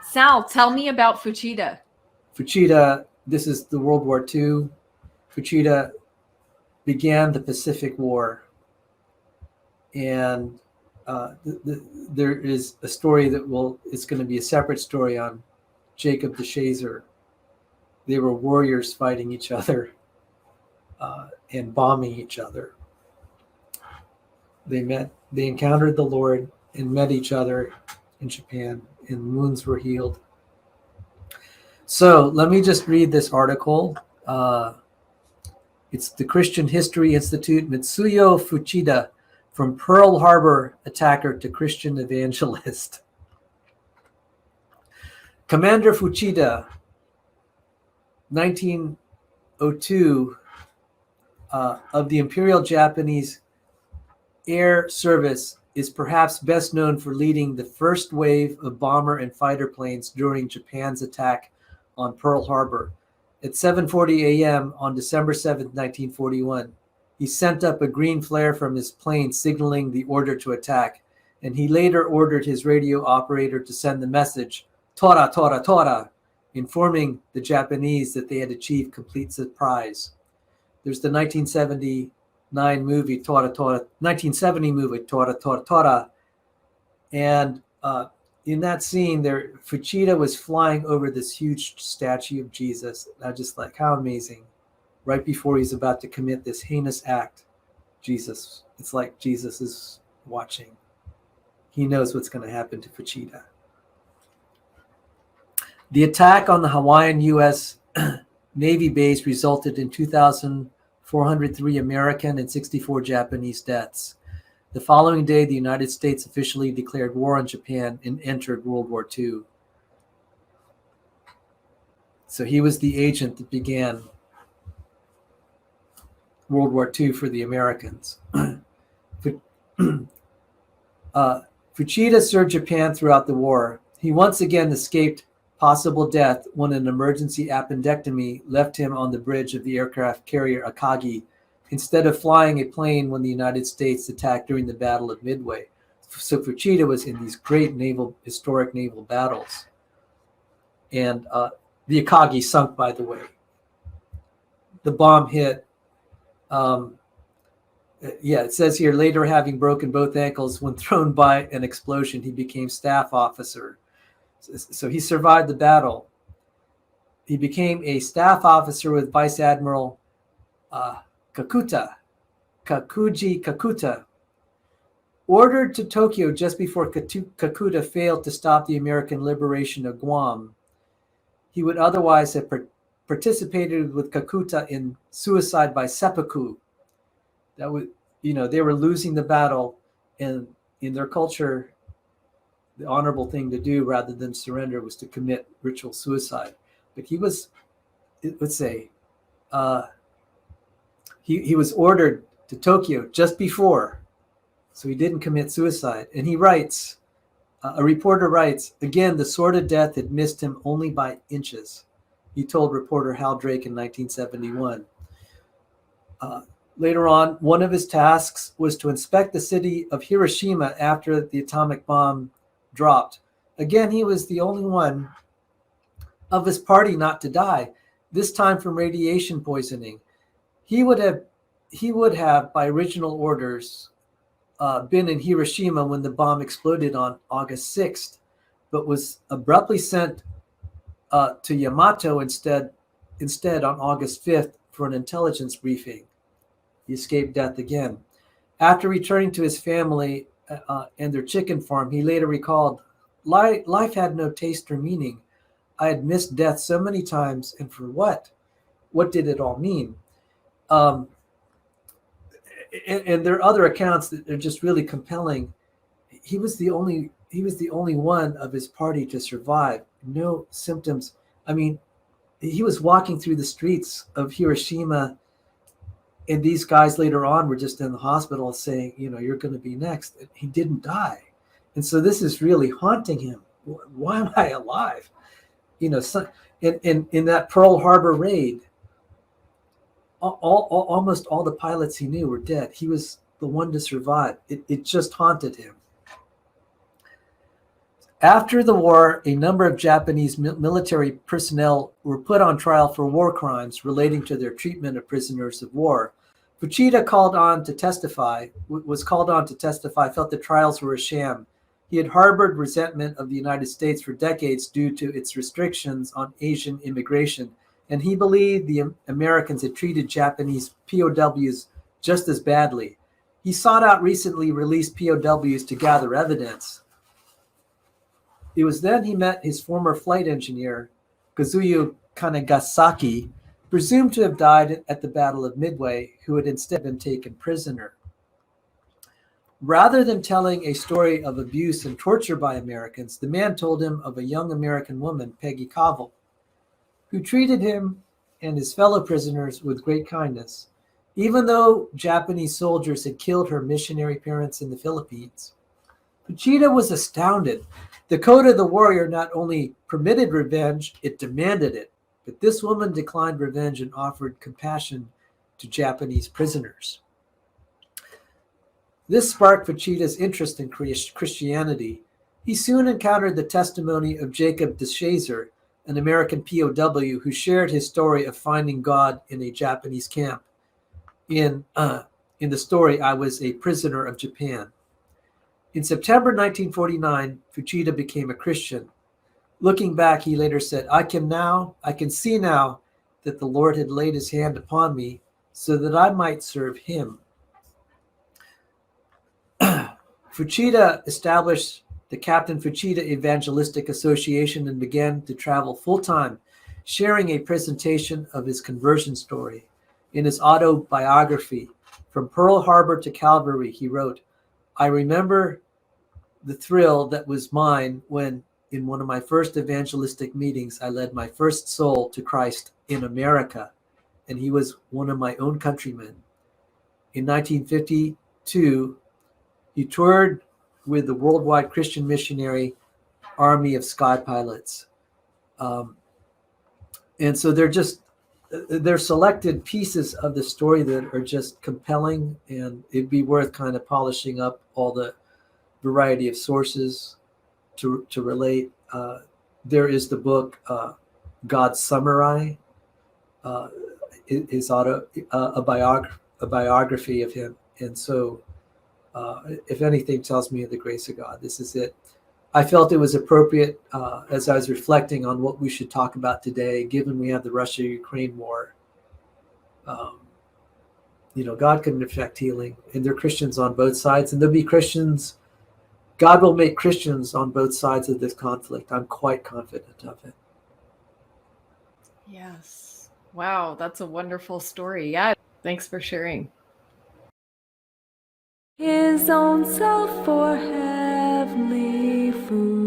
Sal, tell me about Fuchida. Fuchida, this is the World War II. Fuchida began the Pacific War, and there is a story it's going to be a separate story on Jacob de Shazer. They were warriors fighting each other and bombing each other. They encountered the Lord and met each other in Japan, and wounds were healed. So let me just read this article. It's the Christian History Institute, Mitsuyo Fuchida, from Pearl Harbor attacker to Christian evangelist. Commander Fuchida, 1902, of the Imperial Japanese Air Service, is perhaps best known for leading the first wave of bomber and fighter planes during Japan's attack on Pearl Harbor. At 7:40 a.m. on December 7, 1941, he sent up a green flare from his plane signaling the order to attack, and he later ordered his radio operator to send the message, "Tora, Tora, Tora," informing the Japanese that they had achieved complete surprise. There's the 1979 movie Tora Tora, 1970 movie Tora Tora Tora, and in that scene there, Fuchida was flying over this huge statue of Jesus. I just like, how amazing. Right before he's about to commit this heinous act, it's like Jesus is watching. He knows what's going to happen to Fuchida. The attack on the Hawaiian U.S. Navy base resulted in 2,403 American and 64 Japanese deaths. The following day, the United States officially declared war on Japan and entered World War II. So he was the agent that began World War II for the Americans. Fuchida served Japan throughout the war. He once again escaped possible death when an emergency appendectomy left him on the bridge of the aircraft carrier Akagi, instead of flying a plane when the United States attacked during the Battle of Midway. So Fuchida was in these great historic naval battles. And the Akagi sunk, by the way. The bomb hit. It says here, later having broken both ankles when thrown by an explosion, he became staff officer. So he survived the battle. He became a staff officer with Vice Admiral Kakuji Kakuta, ordered to Tokyo just before Kakuta failed to stop the American liberation of Guam. He would otherwise have participated with Kakuta in suicide by seppuku. That would, they were losing the battle, and in their culture, the honorable thing to do rather than surrender was to commit ritual suicide. But he was, let's say, he was ordered to Tokyo just before, so he didn't commit suicide. And he writes, a reporter writes, again, the sword of death had missed him only by inches. He told reporter Hal Drake in 1971. Later on, one of his tasks was to inspect the city of Hiroshima after the atomic bomb dropped. Again, he was the only one of his party not to die, this time from radiation poisoning. He would have, by original orders, been in Hiroshima when the bomb exploded on August 6th, but was abruptly sent to Yamato instead on August 5th for an intelligence briefing. He escaped death again. After returning to his family and their chicken farm, he later recalled, life had no taste or meaning. I had missed death so many times, and for what? What did it all mean? And there are other accounts that are just really compelling. He was the only one of his party to survive. No symptoms. I mean, he was walking through the streets of Hiroshima, and these guys later on were just in the hospital saying, you're going to be next. He didn't die. And so this is really haunting him. Why am I alive? In that Pearl Harbor raid, almost all the pilots he knew were dead. He was the one to survive. It just haunted him. After the war, a number of Japanese military personnel were put on trial for war crimes relating to their treatment of prisoners of war. Fuchida was called on to testify, felt the trials were a sham. He had harbored resentment of the United States for decades due to its restrictions on Asian immigration, and he believed the Americans had treated Japanese POWs just as badly. He sought out recently released POWs to gather evidence. It was then he met his former flight engineer, Kazuyo Kanegasaki, presumed to have died at the Battle of Midway, who had instead been taken prisoner. Rather than telling a story of abuse and torture by Americans, the man told him of a young American woman, Peggy Cavell, who treated him and his fellow prisoners with great kindness, even though Japanese soldiers had killed her missionary parents in the Philippines. Fuchida was astounded. The code of the warrior not only permitted revenge, it demanded it. But this woman declined revenge and offered compassion to Japanese prisoners. This sparked Fuchida's interest in Christianity. He soon encountered the testimony of Jacob DeShazer, an American POW who shared his story of finding God in a Japanese camp. In the story, I was a prisoner of Japan. In September 1949, Fuchida became a Christian. Looking back, he later said, I can see now that the Lord had laid his hand upon me so that I might serve him. Fuchida established the Captain Fuchida Evangelistic Association and began to travel full-time, sharing a presentation of his conversion story. In his autobiography, From Pearl Harbor to Calvary, he wrote, I remember the thrill that was mine when, in one of my first evangelistic meetings, I led my first soul to Christ in America, and he was one of my own countrymen. In 1952, he toured with the Worldwide Christian Missionary Army of Sky Pilots. And so they're selected pieces of the story that are just compelling, and it'd be worth kind of polishing up all the variety of sources to relate. There is the book God's Samurai, his a biography of him, and so if anything tells me of the grace of God, this is it. I felt it was appropriate as I was reflecting on what we should talk about today, given we have the Russia-Ukraine war. God can effect healing, and there are Christians on both sides, and there'll be Christians. God will make Christians on both sides of this conflict. I'm quite confident of it. Yes. Wow, that's a wonderful story. Yeah, thanks for sharing. His own self for heavenly food.